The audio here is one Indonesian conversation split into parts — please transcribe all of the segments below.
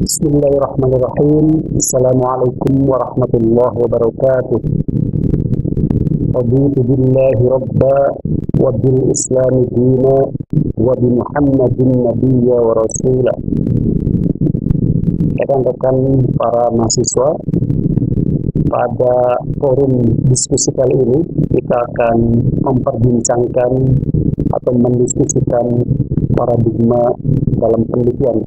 Bismillahirrahmanirrahim. Assalamualaikum warahmatullahi wabarakatuh. Raditu billahi rabba wa bil islami dina wa bi Muhammadin nabiyya wa rasula. Rekan-rekan para mahasiswa, pada forum diskusi kali ini kita akan memperbincangkan atau mendiskusikan paradigma dalam pendidikan.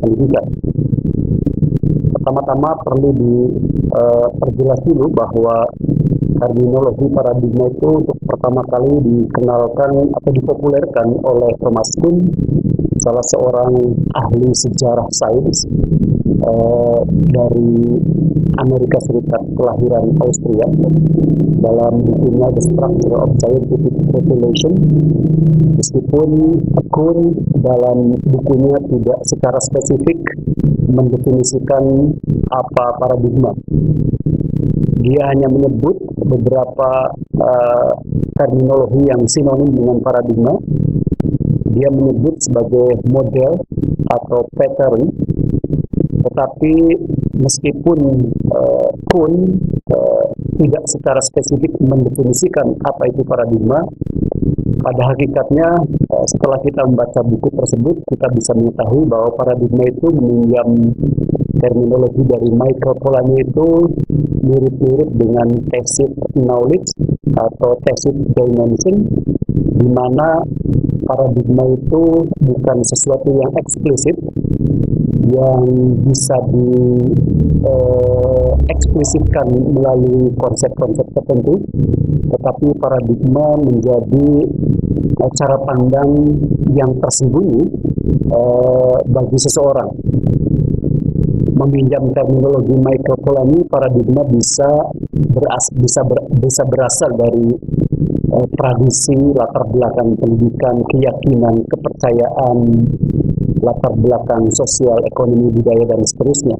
Pertama-tama perlu diperjelas dulu bahwa terminologi paradigma itu untuk pertama kali dikenalkan atau dipopulerkan oleh Thomas Kuhn, salah seorang ahli sejarah sains dari Amerika Serikat kelahiran Austria, dalam bukunya The Structure of Scientific Revelation. Meskipun Kuhn dalam bukunya tidak secara spesifik mendefinisikan apa paradigma, dia hanya menyebut beberapa terminologi yang sinonim dengan paradigma. Dia menyebut sebagai model atau pattern. Tetapi meskipun Kuhn tidak secara spesifik mendefinisikan apa itu paradigma, pada hakikatnya setelah kita membaca buku tersebut, kita bisa mengetahui bahwa paradigma itu meminjam terminologi dari Michael Polanyi, itu mirip-mirip dengan tacit knowledge atau tacit dimension, di mana paradigma itu bukan sesuatu yang eksplisit yang bisa dieksplisitkan melalui konsep-konsep tertentu, tetapi paradigma menjadi cara pandang yang tersembunyi bagi seseorang. Meminjam terminologi Michael Polanyi, paradigma bisa berasal dari tradisi, latar belakang pendidikan, keyakinan, kepercayaan, latar belakang sosial, ekonomi, budaya, dan seterusnya.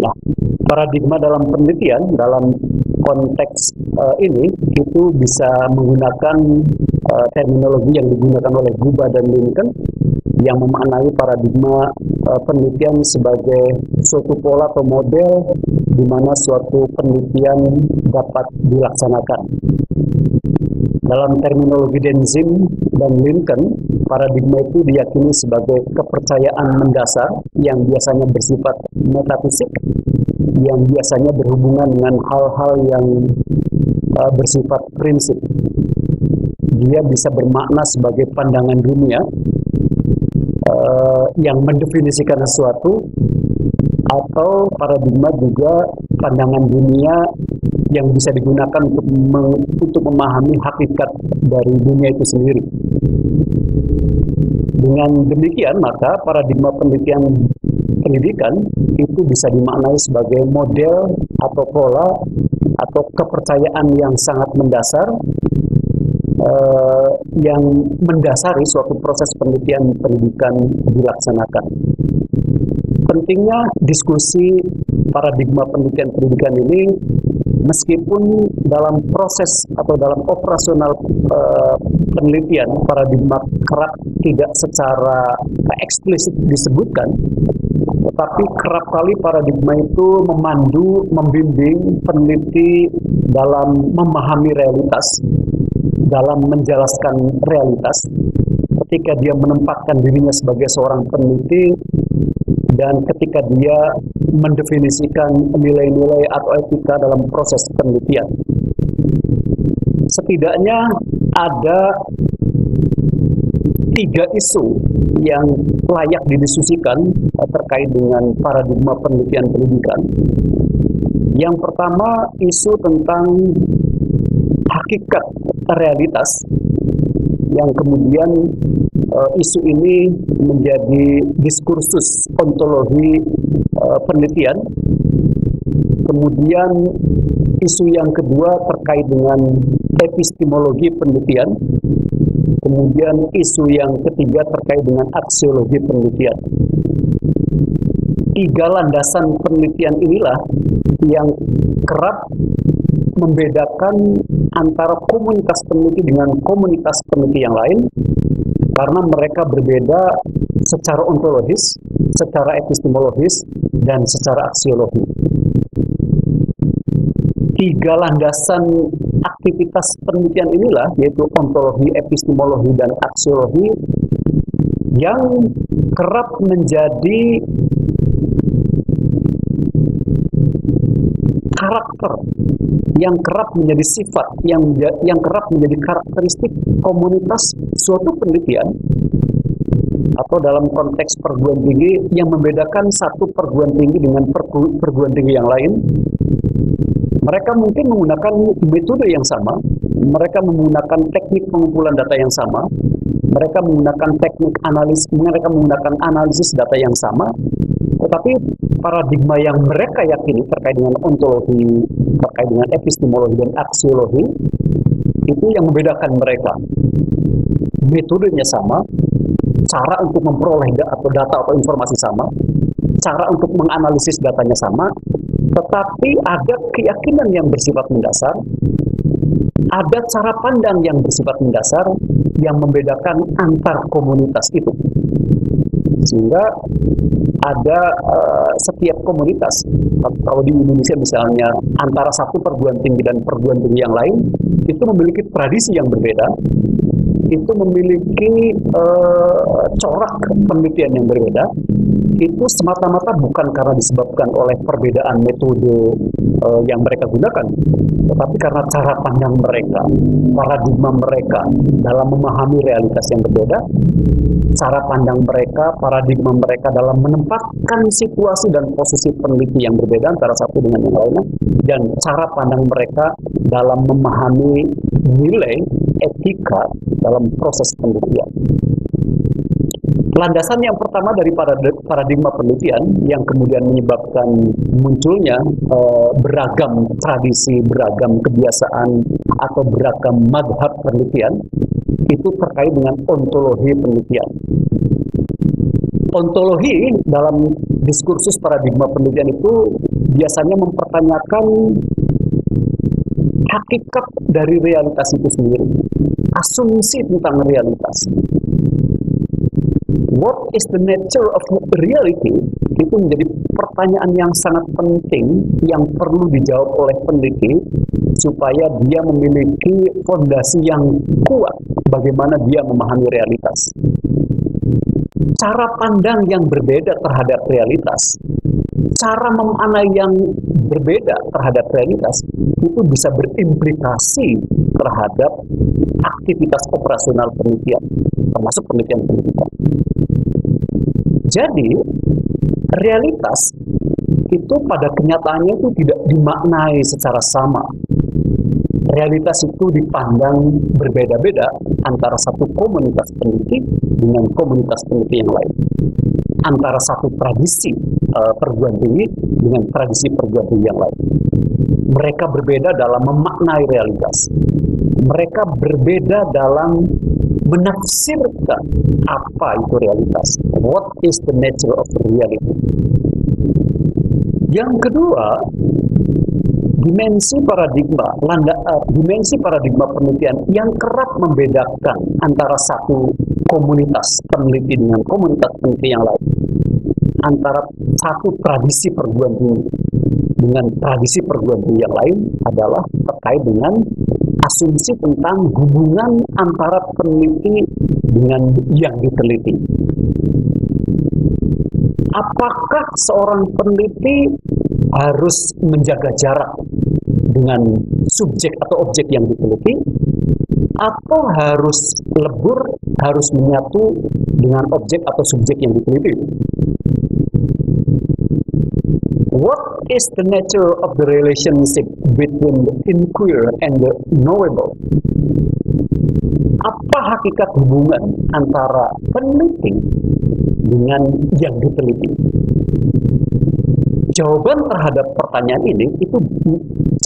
Nah, paradigma dalam penelitian, dalam konteks ini, itu bisa menggunakan terminologi yang digunakan oleh Guba dan Lincoln, yang memaknai paradigma penelitian sebagai suatu pola atau model di mana suatu penelitian dapat dilaksanakan. Dalam terminologi Denzin dan Lincoln, paradigma itu diyakini sebagai kepercayaan mendasar yang biasanya bersifat metafisik, yang biasanya berhubungan dengan hal-hal yang bersifat prinsip. Dia bisa bermakna sebagai pandangan dunia yang mendefinisikan sesuatu, atau paradigma juga pandangan dunia yang bisa digunakan untuk memahami hakikat dari dunia itu sendiri. Dengan demikian, maka paradigma pendidikan itu bisa dimaknai sebagai model atau pola atau kepercayaan yang sangat mendasar, yang mendasari suatu proses pendidikan dilaksanakan. Pentingnya diskusi paradigma pendidikan ini, meskipun dalam proses atau dalam operasional penelitian paradigma kerap tidak secara eksplisit disebutkan, tetapi kerap kali paradigma itu memandu, membimbing peneliti dalam memahami realitas, dalam menjelaskan realitas, ketika dia menempatkan dirinya sebagai seorang peneliti, dan ketika dia mendefinisikan nilai-nilai atau etika dalam proses penelitian. Setidaknya ada 3 isu yang layak didiskusikan terkait dengan paradigma pendidikan. Yang pertama, isu tentang hakikat realitas, yang kemudian isu ini menjadi diskursus ontologi penelitian. Kemudian isu yang kedua terkait dengan epistemologi penelitian. Kemudian isu yang ketiga terkait dengan aksiologi penelitian. 3 landasan penelitian inilah yang kerap membedakan antara komunitas peneliti dengan komunitas peneliti yang lain, karena mereka berbeda secara ontologis, secara epistemologis, dan secara aksiologi. Tiga landasan aktivitas penelitian inilah, yaitu ontologi, epistemologi, dan aksiologi, yang kerap menjadi karakter, yang kerap menjadi sifat, yang kerap menjadi karakteristik komunitas suatu penelitian, atau dalam konteks perguruan tinggi, yang membedakan satu perguruan tinggi dengan perguruan tinggi yang lain. Mereka mungkin menggunakan metode yang sama, mereka menggunakan teknik pengumpulan data yang sama, mereka menggunakan mereka menggunakan analisis data yang sama, tetapi paradigma yang mereka yakini terkait dengan ontologi, terkait dengan epistemologi dan aksiologi, itu yang membedakan mereka. Metodenya sama, cara untuk memperoleh data atau informasi sama, cara untuk menganalisis datanya sama, tetapi ada keyakinan yang bersifat mendasar, ada cara pandang yang bersifat mendasar yang membedakan antar komunitas itu. Sehingga ada setiap komunitas, kalau di Indonesia misalnya antara satu perguruan tinggi dan perguruan tinggi yang lain, itu memiliki tradisi yang berbeda, itu memiliki corak penelitian yang berbeda. Itu semata-mata bukan karena disebabkan oleh perbedaan metode yang mereka gunakan, tetapi karena cara pandang mereka, paradigma mereka dalam memahami realitas yang berbeda, cara pandang mereka, paradigma mereka dalam menempatkan situasi dan posisi peneliti yang berbeda antara satu dengan yang lainnya, dan cara pandang mereka dalam memahami nilai etika dalam proses penelitian. Landasan yang pertama dari paradigma penelitian yang kemudian menyebabkan munculnya beragam tradisi, beragam kebiasaan, atau beragam madhab penelitian, itu terkait dengan ontologi penelitian. Ontologi dalam diskursus paradigma penelitian itu biasanya mempertanyakan hakikat dari realitas itu sendiri, asumsi tentang realitas. What is the nature of reality? Itu menjadi pertanyaan yang sangat penting yang perlu dijawab oleh peneliti supaya dia memiliki fondasi yang kuat bagaimana dia memahami realitas. Cara pandang yang berbeda terhadap realitas, cara memaknai yang berbeda terhadap realitas, itu bisa berimplikasi terhadap aktivitas operasional penelitian, termasuk penelitian. Jadi, realitas itu pada kenyataannya itu tidak dimaknai secara sama. Realitas itu dipandang berbeda-beda antara satu komunitas peneliti dengan komunitas peneliti yang lain, antara satu tradisi perguruan tinggi dengan tradisi perguruan tinggi yang lain. Mereka berbeda dalam memaknai realitas. Mereka berbeda dalam menafsirkan apa itu realitas. What is the nature of reality? Yang kedua, dimensi paradigma penelitian yang kerap membedakan antara satu komunitas peneliti dengan komunitas peneliti yang lain, antara satu tradisi perguruan tinggi dengan tradisi perguruan tinggi yang lain, adalah terkait dengan asumsi tentang hubungan antara peneliti dengan yang diteliti. Apakah seorang peneliti harus menjaga jarak dengan subjek atau objek yang diteliti, atau harus lebur, harus menyatu dengan objek atau subjek yang diteliti? What is the nature of the relationship between the inquirer and the knowable? Apa hakikat hubungan antara peneliti dengan yang diteliti? Jawaban terhadap pertanyaan ini, itu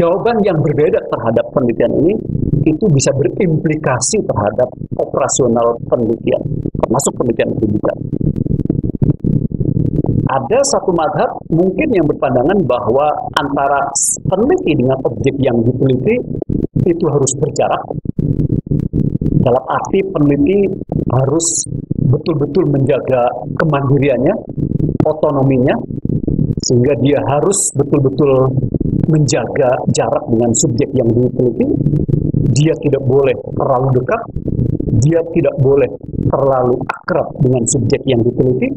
jawaban yang berbeda terhadap penelitian ini, itu bisa berimplikasi terhadap operasional penelitian, termasuk penelitian pendidikan. Ada satu madhab mungkin yang berpandangan bahwa antara peneliti dengan objek yang diteliti itu harus berjarak. Dalam arti peneliti harus betul-betul menjaga kemandiriannya, otonominya, sehingga dia harus betul-betul menjaga jarak dengan subjek yang diteliti. Dia tidak boleh terlalu dekat, dia tidak boleh terlalu akrab dengan subjek yang diteliti,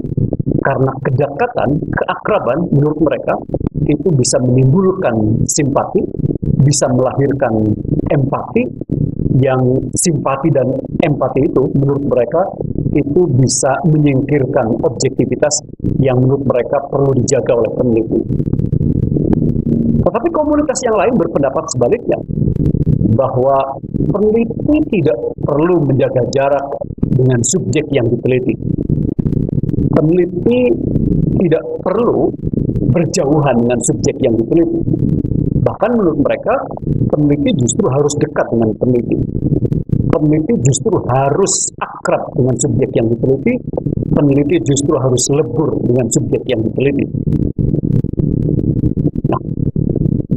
karena kedekatan, keakraban menurut mereka itu bisa menimbulkan simpati, bisa melahirkan empati, yang simpati dan empati itu menurut mereka itu bisa menyingkirkan objektivitas yang menurut mereka perlu dijaga oleh peneliti. Tetapi komunitas yang lain berpendapat sebaliknya, bahwa peneliti tidak perlu menjaga jarak dengan subjek yang diteliti. Peneliti tidak perlu berjauhan dengan subjek yang diteliti. Bahkan menurut mereka, peneliti justru harus dekat dengan peneliti. Peneliti justru harus akrab dengan subjek yang diteliti. Peneliti justru harus lebur dengan subjek yang diteliti. Nah,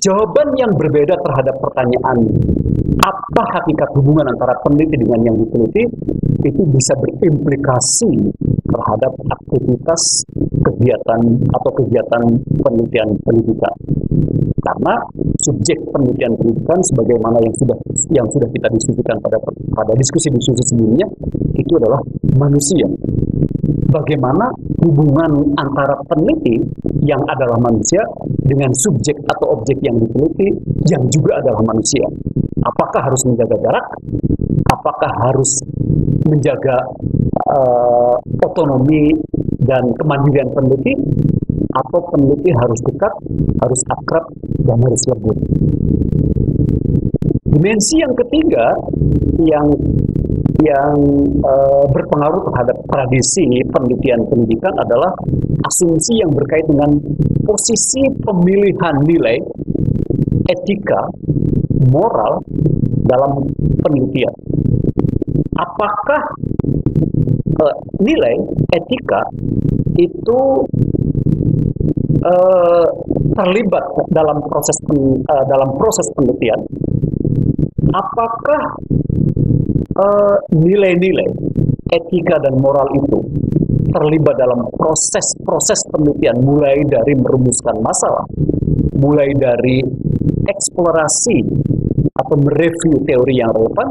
jawaban yang berbeda terhadap pertanyaan apa hakikat hubungan antara peneliti dengan yang diteliti itu bisa berimplikasi terhadap aktivitas kegiatan atau kegiatan penelitian pendidikan. Karena subjek penelitian pendidikan sebagaimana yang sudah kita diskusikan pada diskusi-diskusi sebelumnya itu adalah manusia. Bagaimana hubungan antara peneliti yang adalah manusia dengan subjek atau objek yang diteliti yang juga adalah manusia. Apakah harus menjaga jarak? Apakah harus menjaga otonomi dan kemandirian peneliti? Atau peneliti harus dekat, harus akrab, dan harus lebur? Dimensi yang ketiga yang berpengaruh terhadap tradisi penelitian pendidikan adalah asumsi yang berkait dengan posisi pemilihan nilai, etika, moral dalam penelitian. Apakah nilai, etika itu terlibat dalam proses penelitian? Apakah nilai-nilai etika dan moral itu terlibat dalam proses penelitian, mulai dari merumuskan masalah, mulai dari eksplorasi atau mereview teori yang relevan,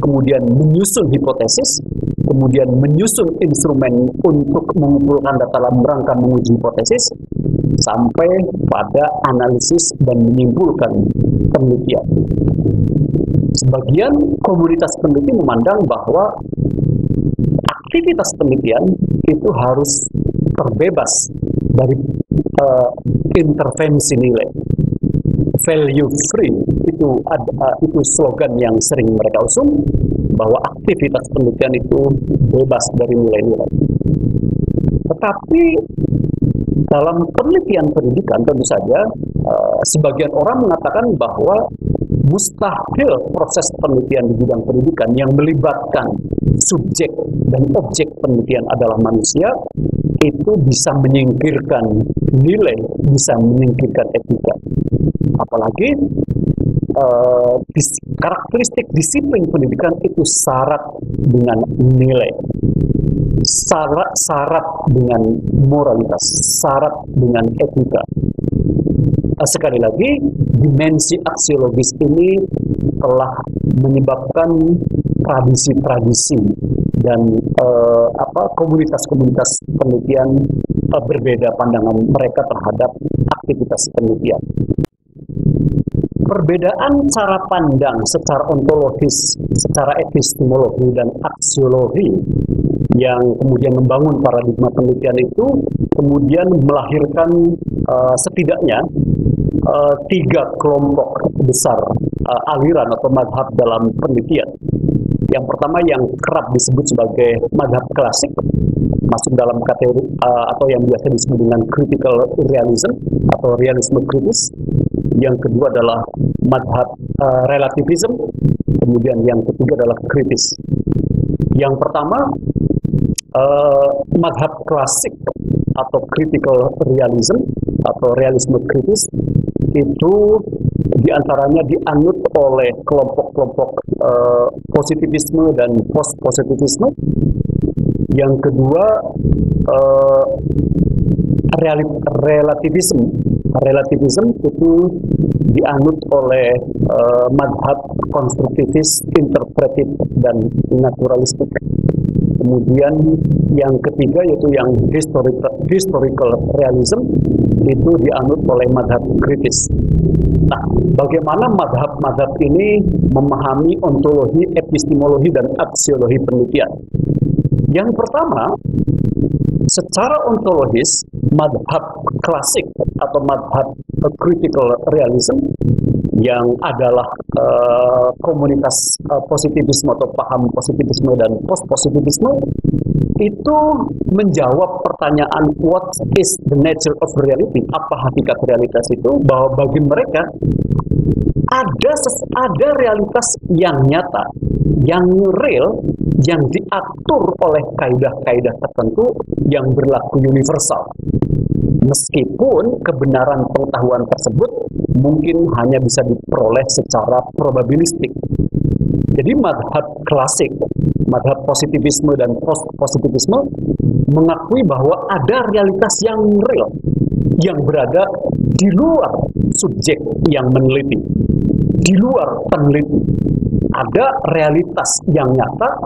kemudian menyusun hipotesis, kemudian menyusun instrumen untuk mengumpulkan data dalam rangka menguji hipotesis, sampai pada analisis dan menyimpulkan penelitian. Sebagian komunitas peneliti memandang bahwa aktivitas penelitian itu harus terbebas dari intervensi nilai. Value free itu slogan yang sering mereka usung, bahwa aktivitas penelitian itu bebas dari nilai-nilai. Tetapi dalam penelitian pendidikan tentu saja sebagian orang mengatakan bahwa mustahil proses penelitian di bidang pendidikan yang melibatkan subjek dan objek penelitian adalah manusia itu bisa menyingkirkan nilai, bisa menyingkirkan etika. Apalagi karakteristik disiplin pendidikan itu syarat dengan nilai, syarat dengan moralitas, syarat dengan etika. Sekali lagi, dimensi aksiologis ini telah menyebabkan tradisi-tradisi dan komunitas-komunitas penelitian berbeda pandangan mereka terhadap aktivitas penelitian. Perbedaan cara pandang secara ontologis, secara epistemologi dan aksiologi yang kemudian membangun paradigma penelitian itu kemudian melahirkan setidaknya 3 kelompok besar aliran atau madhab dalam penelitian. Yang pertama yang kerap disebut sebagai madhab klasik, masuk dalam kategori atau yang biasa disebut dengan critical realism atau realisme kritis. Yang kedua adalah madhab relativism, kemudian yang ketiga adalah kritis. Yang pertama madhab klasik atau critical realism atau realisme kritis itu diantaranya dianut oleh kelompok-kelompok positivisme dan post-positivisme. Yang kedua, relativisme. Relativisme itu dianut oleh madhab konstruktivis, interpretif, dan naturalistik. Kemudian yang ketiga yaitu yang historical realism itu dianut oleh madhab kritis. Nah, bagaimana madhab-madhab ini memahami ontologi, epistemologi, dan aksiologi penelitian? Yang pertama, secara ontologis, madhab klasik atau madhab critical realism yang adalah komunitas positivisme atau paham positivisme dan post-positivisme itu menjawab pertanyaan what is the nature of reality, apa hakikat realitas itu, bahwa bagi mereka ada realitas yang nyata, yang real, yang diatur oleh kaidah-kaidah tertentu yang berlaku universal. Meskipun kebenaran pengetahuan tersebut mungkin hanya bisa diperoleh secara probabilistik. Jadi madhab klasik, madhab positivisme dan post-positivisme mengakui bahwa ada realitas yang real, yang berada di luar subjek yang meneliti, di luar peneliti. Ada realitas yang nyata,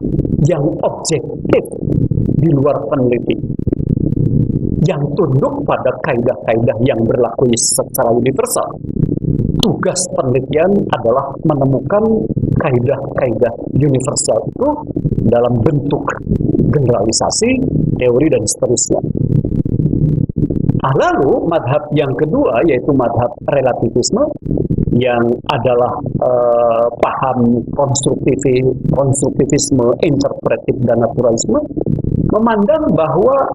yang objektif di luar peneliti, yang tunduk pada kaidah-kaidah yang berlaku secara universal. Tugas penelitian adalah menemukan kaidah-kaidah universal itu dalam bentuk generalisasi, teori, dan seterusnya. Lalu madhab yang kedua yaitu madhab relativisme yang adalah paham konstruktivisme, interpretif, dan naturalisme, memandang bahwa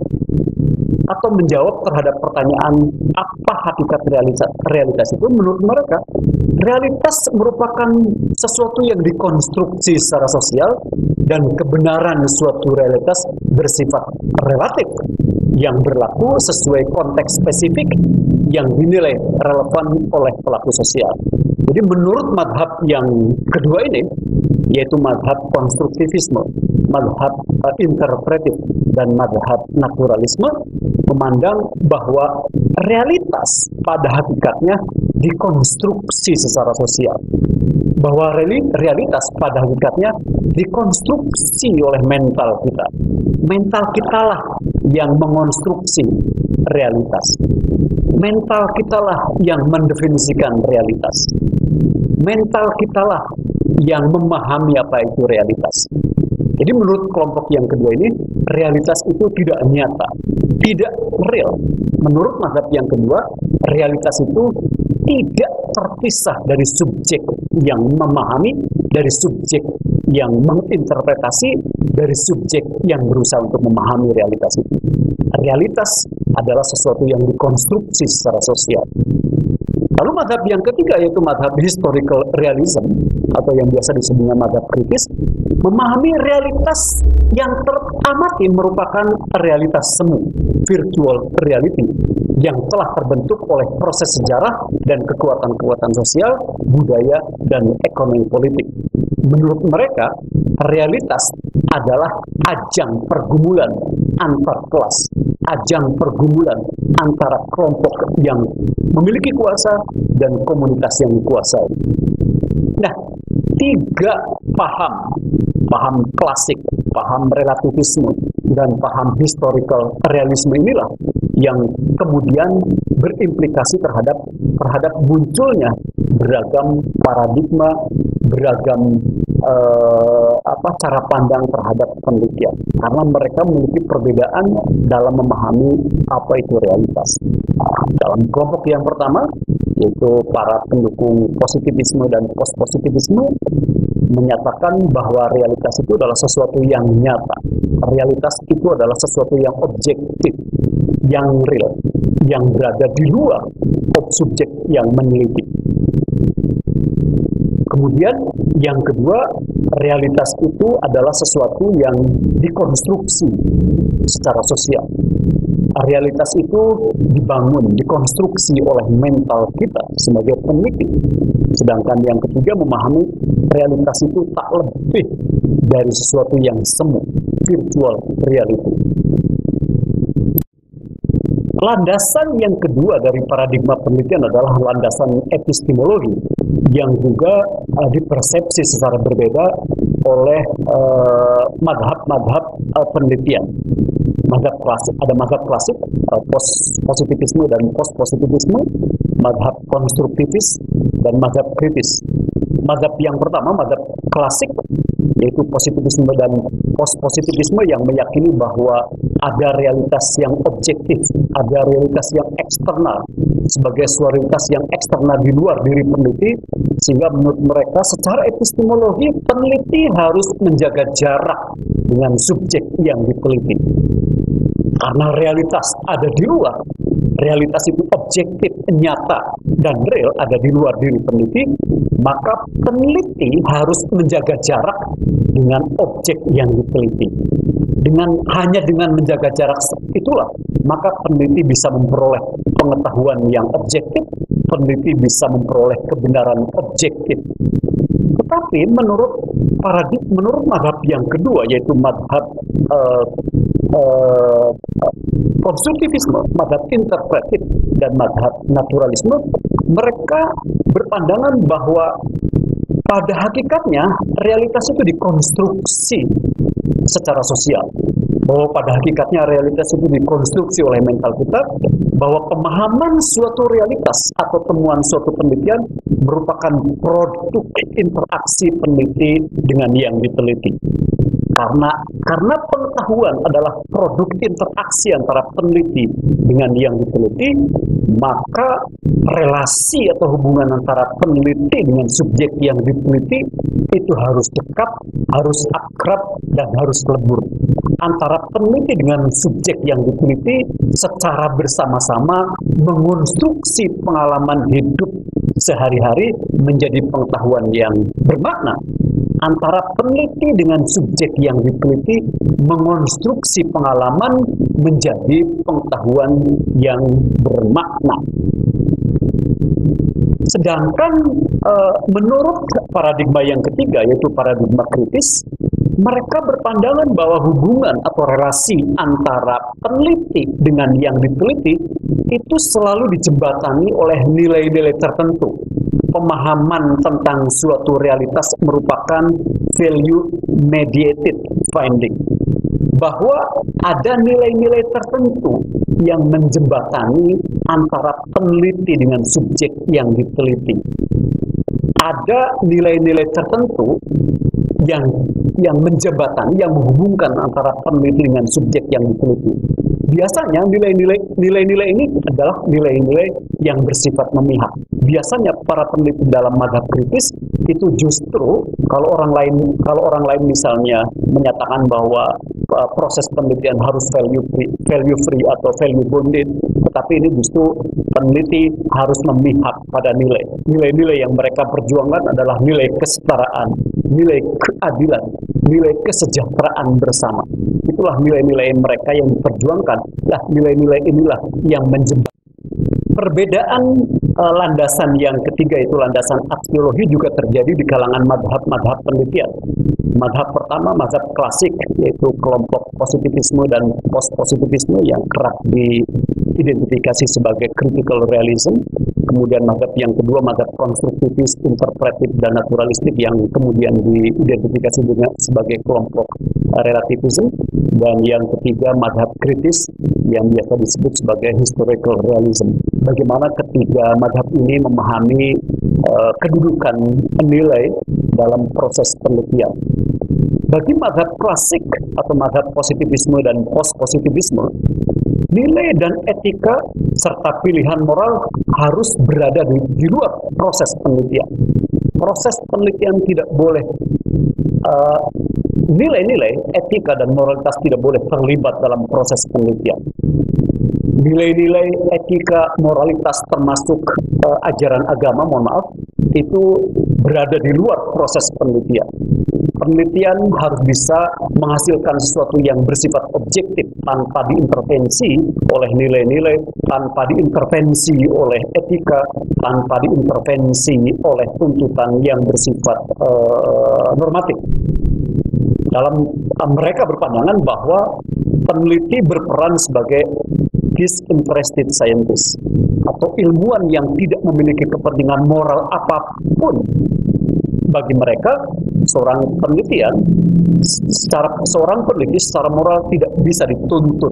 atau menjawab terhadap pertanyaan apa hakikat realitas itu. Menurut mereka, realitas merupakan sesuatu yang dikonstruksi secara sosial dan kebenaran suatu realitas bersifat relatif yang berlaku sesuai konteks spesifik yang dinilai relevan oleh pelaku sosial. Jadi menurut madhab yang kedua ini, yaitu madhab konstruktivisme, madhab interpretif, dan madhab naturalisme, memandang bahwa realitas pada hakikatnya dikonstruksi secara sosial. Bahwa realitas pada hakikatnya dikonstruksi oleh mental kita. Mental kitalah yang mengonstruksi realitas. Mental kitalah yang mendefinisikan realitas. Mental kitalah yang memahami apa itu realitas. Jadi menurut kelompok yang kedua ini, realitas itu tidak nyata, tidak real. Menurut mazhab yang kedua, realitas itu tidak terpisah dari subjek yang memahami, dari subjek yang menginterpretasi, dari subjek yang berusaha untuk memahami realitas itu. Realitas adalah sesuatu yang dikonstruksi secara sosial. Lalu mazhab yang ketiga yaitu mazhab historical realism atau yang biasa disebut dengan mazhab kritis, memahami realitas yang teramati merupakan realitas semu, virtual reality, yang telah terbentuk oleh proses sejarah dan kekuatan-kekuatan sosial, budaya, dan ekonomi politik. Menurut mereka, realitas adalah ajang pergumulan antar kelas, ajang pergumulan antara kelompok yang memiliki kuasa dan komunitas yang dikuasai. Nah, tiga paham klasik, paham relativisme, dan paham historical realisme inilah yang kemudian berimplikasi terhadap munculnya beragam paradigma, beragam cara pandang terhadap penelitian, karena mereka memiliki perbedaan dalam memahami apa itu realitas. Dalam kelompok yang pertama, yaitu para pendukung positivisme dan post-positivisme, menyatakan bahwa realitas itu adalah sesuatu yang nyata. Realitas itu adalah sesuatu yang objektif, yang real, yang berada di luar subjek yang meneliti. Kemudian yang kedua, realitas itu adalah sesuatu yang dikonstruksi secara sosial. Realitas itu dibangun, dikonstruksi oleh mental kita sebagai peneliti. Sedangkan yang ketiga memahami realitas itu tak lebih dari sesuatu yang semu, virtual reality. Landasan yang kedua dari paradigma penelitian adalah landasan epistemologi yang juga dipersepsi secara berbeda oleh madhab-madhab penelitian. Madhab klasik, ada madhab klasik, positivisme dan post-positivisme, madhab konstruktivis dan madhab kritis. Madhab yang pertama, madhab klasik, yaitu positivisme dan post-positivisme yang meyakini bahwa ada realitas yang objektif, ada realitas yang eksternal, sebagai suatu realitas yang eksternal di luar diri peneliti, sehingga menurut mereka secara epistemologi peneliti harus menjaga jarak dengan subjek yang diteliti. Karena realitas ada di luar, realitas itu objektif, nyata, dan real ada di luar diri peneliti, maka peneliti harus menjaga jarak dengan objek yang diteliti. Hanya dengan menjaga jarak itulah, maka peneliti bisa memperoleh pengetahuan yang objektif, peneliti bisa memperoleh kebenaran objektif. Tetapi menurut madhab yang kedua, yaitu madhab konstruktivisme, madhab interpretif, dan madhab naturalisme, mereka berpandangan bahwa pada hakikatnya realitas itu dikonstruksi secara sosial. Bahwa pada hakikatnya realitas itu dikonstruksi oleh mental kita, bahwa pemahaman suatu realitas atau temuan suatu penelitian merupakan produk interaksi peneliti dengan yang diteliti. Karena pengetahuan adalah produk interaksi antara peneliti dengan yang diteliti, maka relasi atau hubungan antara peneliti dengan subjek yang diteliti itu harus dekat, harus akrab, dan harus lebur. Antara peneliti dengan subjek yang diteliti secara bersama-sama mengonstruksi pengalaman hidup sehari-hari menjadi pengetahuan yang bermakna. Antara peneliti dengan subjek yang diteliti mengonstruksi pengalaman menjadi pengetahuan yang bermakna. Sedangkan menurut paradigma yang ketiga, yaitu paradigma kritis, mereka berpandangan bahwa hubungan atau relasi antara peneliti dengan yang diteliti itu selalu dijembatani oleh nilai-nilai tertentu. Pemahaman tentang suatu realitas merupakan value mediated finding. Bahwa ada nilai-nilai tertentu yang menjembatani antara peneliti dengan subjek yang diteliti. Ada nilai-nilai tertentu yang menjembatani, yang menghubungkan antara peneliti dengan subjek yang diteliti. Biasanya nilai-nilai ini adalah nilai-nilai yang bersifat memihak. Biasanya para peneliti dalam madhab kritis itu justru kalau orang lain misalnya menyatakan bahwa proses penelitian harus value free atau value bounded, tetapi ini justru peneliti harus memihak pada nilai. Nilai-nilai yang mereka perjuangkan adalah nilai kesetaraan, nilai keadilan, nilai kesejahteraan bersama. Itulah nilai-nilai mereka yang diperjuangkan. Lah, nilai-nilai inilah yang menjembatani. Perbedaan landasan yang ketiga, itu landasan aksiologi, juga terjadi di kalangan madhab-madhab penelitian. Madhab pertama, madhab klasik, yaitu kelompok positivisme dan post-positivisme yang kerap diidentifikasi sebagai critical realism. Kemudian madhab yang kedua, madhab konstruktivis, interpretif, dan naturalistik yang kemudian diidentifikasi dengan sebagai kelompok relativism. Dan yang ketiga, madhab kritis yang biasa disebut sebagai historical realism. Bagaimana ketiga madhab ini memahami kedudukan nilai dalam proses penelitian. Bagi madhab klasik atau madhab positivisme dan post-positivisme, nilai dan etika serta pilihan moral harus berada di luar proses penelitian. Proses penelitian tidak boleh, nilai-nilai etika dan moralitas tidak boleh terlibat dalam proses penelitian. Nilai-nilai etika, moralitas termasuk ajaran agama, mohon maaf, itu berada di luar proses penelitian. Penelitian harus bisa menghasilkan sesuatu yang bersifat objektif tanpa diintervensi oleh nilai-nilai, tanpa diintervensi oleh etika, tanpa diintervensi oleh tuntutan yang bersifat normatif. Mereka berpandangan bahwa peneliti berperan sebagai disinterested scientist atau ilmuwan yang tidak memiliki kepentingan moral apapun. Bagi mereka, seorang peneliti secara moral tidak bisa dituntut,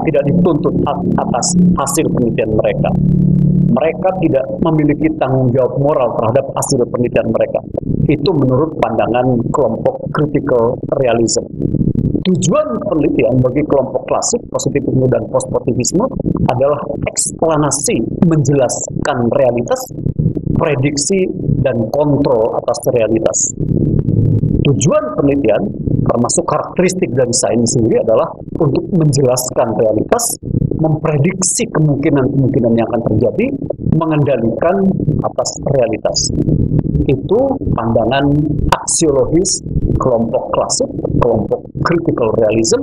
tidak dituntut atas hasil penelitian mereka. Mereka tidak memiliki tanggung jawab moral terhadap hasil penelitian mereka. Itu menurut pandangan kelompok critical realism. Tujuan penelitian bagi kelompok klasik, positivisme dan postpositivisme adalah eksplanasi, menjelaskan realitas, prediksi, dan kontrol atas realitas. Tujuan penelitian, termasuk karakteristik dari sains sendiri, adalah untuk menjelaskan realitas, memprediksi kemungkinan-kemungkinan yang akan terjadi, mengendalikan atas realitas. Itu pandangan aksiologis kelompok klasik, kelompok critical realism,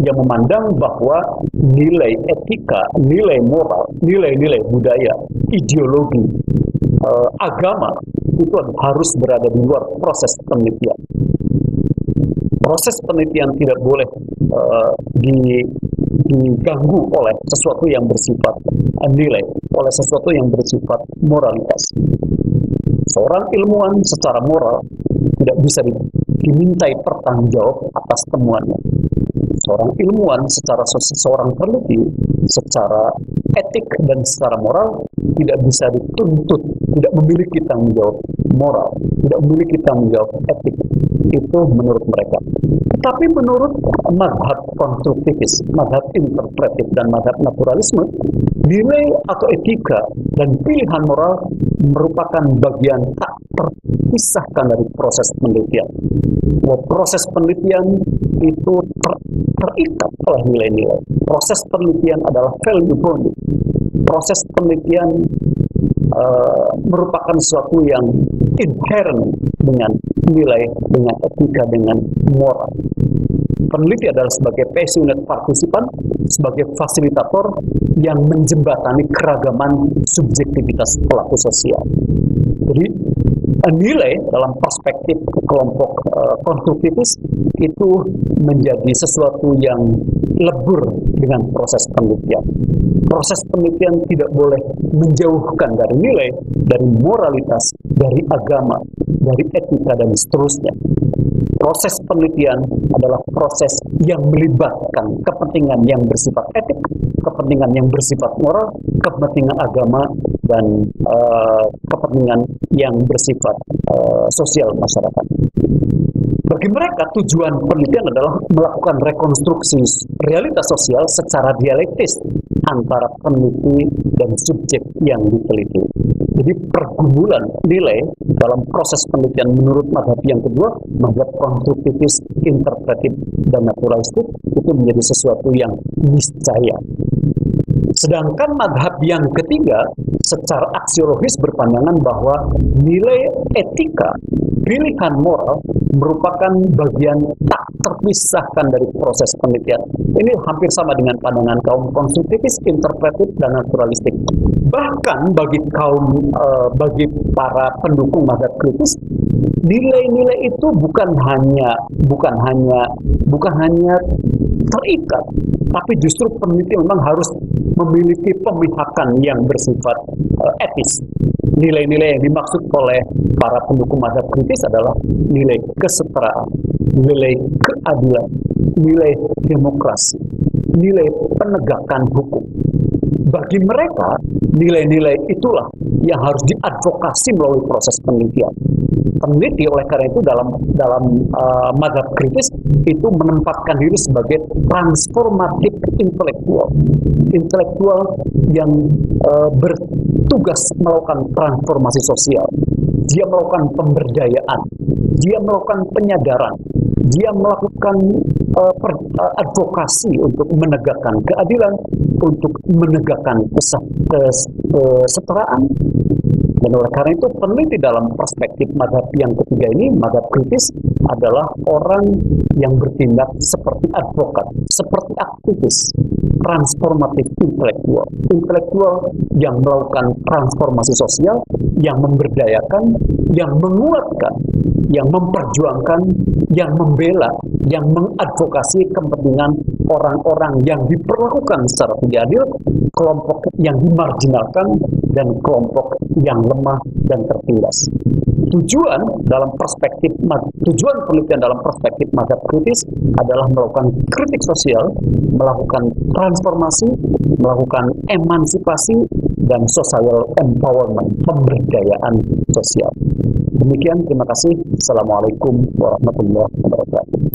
yang memandang bahwa nilai etika, nilai moral, nilai-nilai budaya, ideologi, agama, itu harus berada di luar proses penelitian. Proses penelitian tidak boleh diganggu oleh sesuatu yang bersifat nilai, oleh sesuatu yang bersifat moralitas. Seorang ilmuwan secara moral tidak bisa dimintai pertanggungjawab atas temuannya. Seorang ilmuwan seorang peneliti secara etik dan secara moral tidak bisa dituntut, tidak memiliki tanggung jawab moral, tidak memiliki tanggung jawab etik. Itu menurut mereka. Tetapi menurut mazhab konstruktivis, mazhab interpretif, dan mazhab naturalisme, nilai atau etika dan pilihan moral merupakan bagian tak terpisahkan dari proses penelitian. Proses penelitian itu terikat oleh nilai-nilai. Proses penelitian adalah value bonding. Proses penelitian merupakan sesuatu yang inherent dengan nilai, dengan etika, dengan moral. Peneliti adalah sebagai passionate partisipan, sebagai fasilitator yang menjembatani keragaman subjektivitas pelaku sosial. Jadi nilai dalam perspektif kelompok konstruktivis itu menjadi sesuatu yang lebur dengan proses penelitian. Proses penelitian tidak boleh menjauhkan dari nilai, dari moralitas, dari agama, dari etika, dan seterusnya. Proses penelitian adalah proses yang melibatkan kepentingan yang bersifat etik, kepentingan yang bersifat moral, kepentingan agama, dan kepentingan yang bersifat sosial masyarakat. Bagi mereka, tujuan penelitian adalah melakukan rekonstruksi realitas sosial secara dialektis antara peneliti dan subjek yang diteliti. Jadi pergumulan nilai dalam proses penelitian menurut mazhab yang kedua, mazhab konstruktivis, interpretif, dan naturalistik, itu menjadi sesuatu yang niscaya. Sedangkan mazhab yang ketiga secara aksiologis berpandangan bahwa nilai etika, pilihan moral merupakan bagian tak terpisahkan dari proses penelitian. Ini hampir sama dengan pandangan kaum konstruktivis, interpretif, dan naturalistik. Bahkan bagi para pendukung mazhab kritis, nilai-nilai itu bukan hanya terikat, tapi justru peneliti memang harus memiliki pemihakan yang bersifat etis. Nilai-nilai yang dimaksud oleh para pendukung mazhab kritis adalah nilai kesetaraan, nilai keadilan, nilai demokrasi, nilai penegakan hukum. Bagi mereka, nilai-nilai itulah yang harus diadvokasi melalui proses penelitian. Peneliti oleh karena itu dalam mazhab kritis itu menempatkan diri sebagai transformatif intelektual yang bertugas melakukan transformasi sosial. Dia melakukan pemberdayaan, dia melakukan penyadaran, dia melakukan advokasi untuk menegakkan keadilan, untuk menegakkan kesetaraan, Dan oleh karena itu peneliti dalam perspektif mazhab yang ketiga ini, mazhab kritis, adalah orang yang bertindak seperti advokat, seperti aktivis, transformatif intelektual. Intelektual yang melakukan transformasi sosial, yang memberdayakan, yang menguatkan, yang memperjuangkan, yang membela, yang mengadvokasi kepentingan orang-orang yang diperlakukan secara tidak adil, kelompok yang dimarginalkan, dan kelompok yang lemah dan tertindas. Tujuan penelitian dalam perspektif mazhab kritis adalah melakukan kritik sosial, melakukan transformasi, melakukan emansipasi, dan social empowerment, pemberdayaan sosial. Demikian, terima kasih. Assalamualaikum warahmatullahi wabarakatuh.